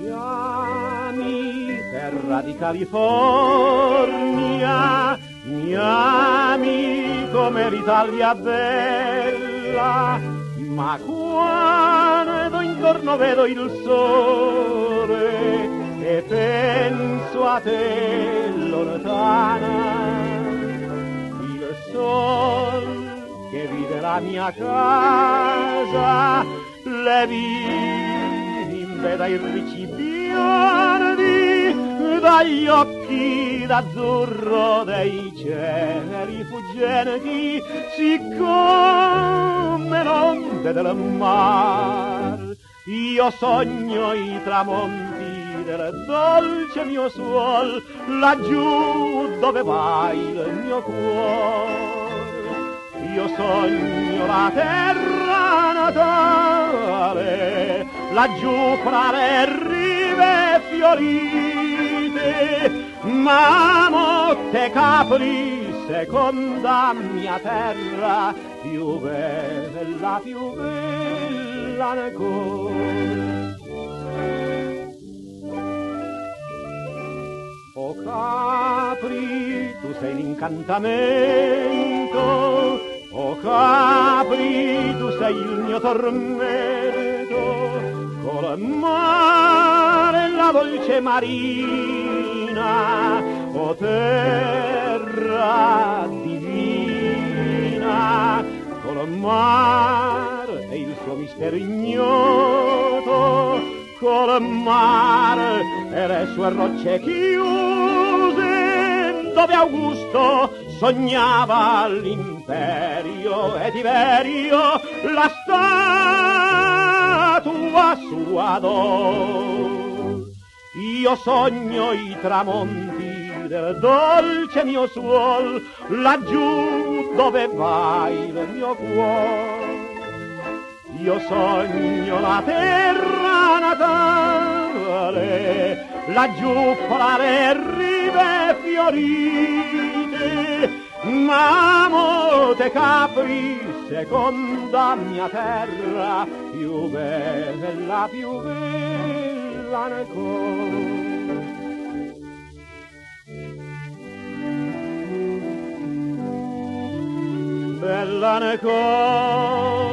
Miami, terra di California, mi ami come l'Italia bella, ma quando intorno vedo il sole e penso a te lontana, il sol che vide la mia casa, le vidi in veda i ricci biondi, dagli occhi d'azzurro dei cieli fuggenti, siccome l'onde del mar. Io sogno i tramonti del dolce mio suol, laggiù dove vai il mio cuore. Io sogno la terra natale, laggiù fra le rive fiorite, ma Monte Capri, seconda mia terra, più bella ancora. O Capri, tu sei l'incantamento, o Capri, tu sei il mio tormento, col mare la dolce marina, o terra divina, col mare e il suo mistero ignoto, col mare e le sue rocce chiuse, dove Augusto sognava l'imperio e Tiberio la statua sua d'oro. Io sogno i tramonti del dolce mio suol, laggiù dove vai il mio cuore. Io sogno la terra natale, laggiù fra le rive fiorite, ma Monte Capri, seconda mia terra, più bella ancora. Bella ancora.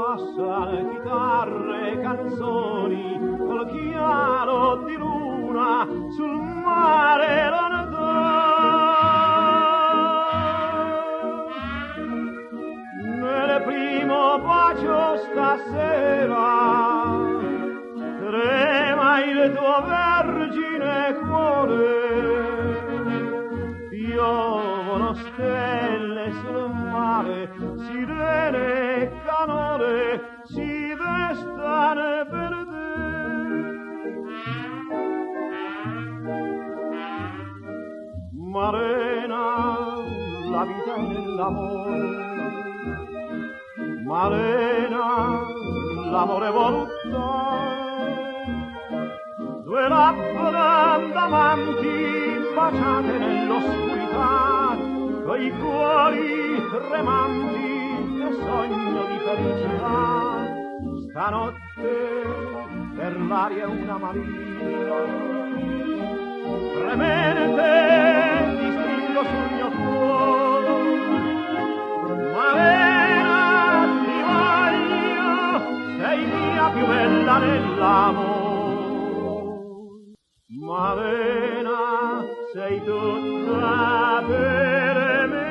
Passano chitarre e canzoni col chiaro di luna sul mare lontano. Nel primo bacio stasera trema il tuo vergine cuore, piovono stelle sul mare, sirene e canore si destano per te. Marena, la vita è nell'amore, Marena, l'amore voluta, due labbra d'amanti baciate nell'oscurità, coi cuori tremanti e sogno di felicità. Stanotte per l'aria una marina, fremente ti stringo sul mio cuore. Marena, ti voglio, sei mia più bella nell'amore. Marena, sei tutta per me.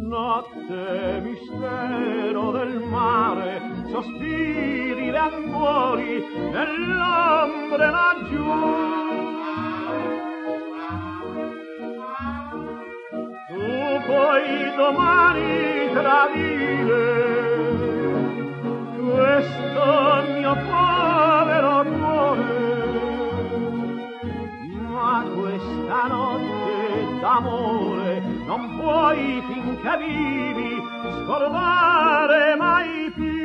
Notte, mistero del mare, sospiri, languori nell'ombre laggiù. Tu puoi domani tradire questo mio cuore puoi finché vivi scordare mai più.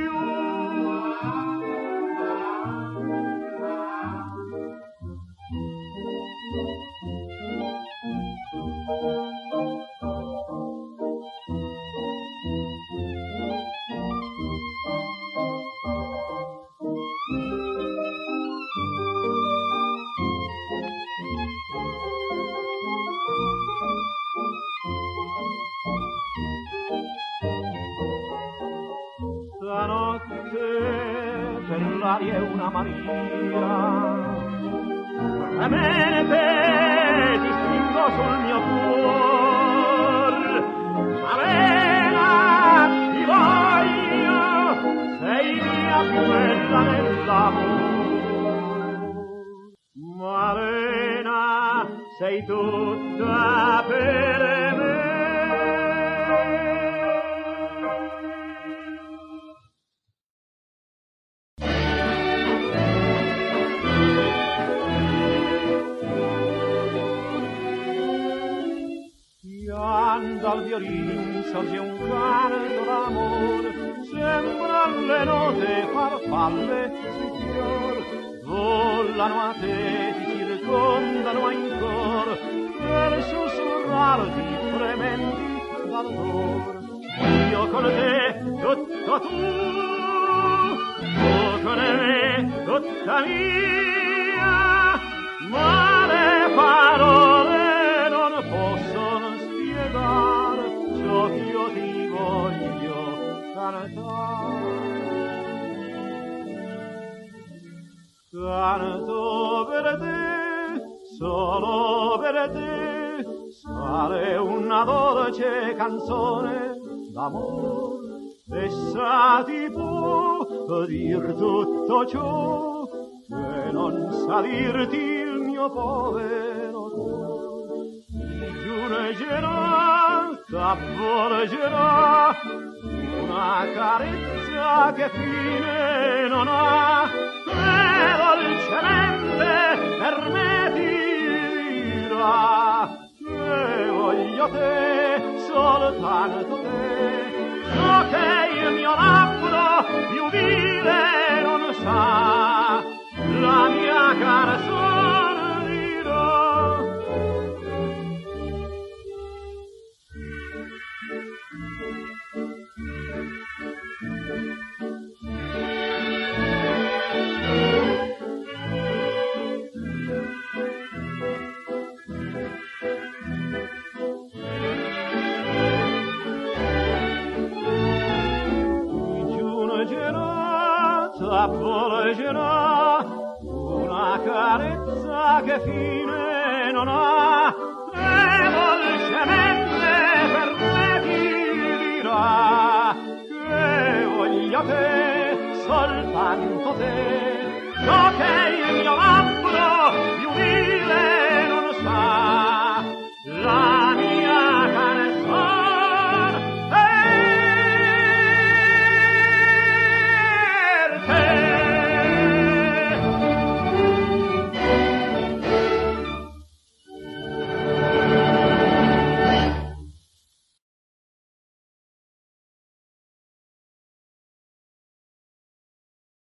Stanotte per l'aria è una Maria, veramente ti stringo sul mio cuor. Marena, ti voglio, sei mia quella nell'amor. Marena, sei tutta per me. Dal violin sorge un canto d'amore, sembra le note farfalle sui fior, volano a te, ti circondano ancora, per sussurrarti frementi d'ardor. Io con te tutto tu con me tutta mia, ma le parole non possono spiegare ciò che io ti voglio cantare. Canto per te, solo per te, sale una dolce canzone d'amore. Essa ti può dir tutto ciò che non sa dirti il mio povero cuore. Ti giungerà, t'avvolgerà una carezza che fine non ha, e dolcemente per me ti dirà che voglio te, soltanto te. Ciò che il mio labbro più dire non sa, la mia canzone dirà. Avvolgerà una carezza che fine non ha, e dolcemente per me ti dirà che voglio te, soltanto te. Ciò che il mio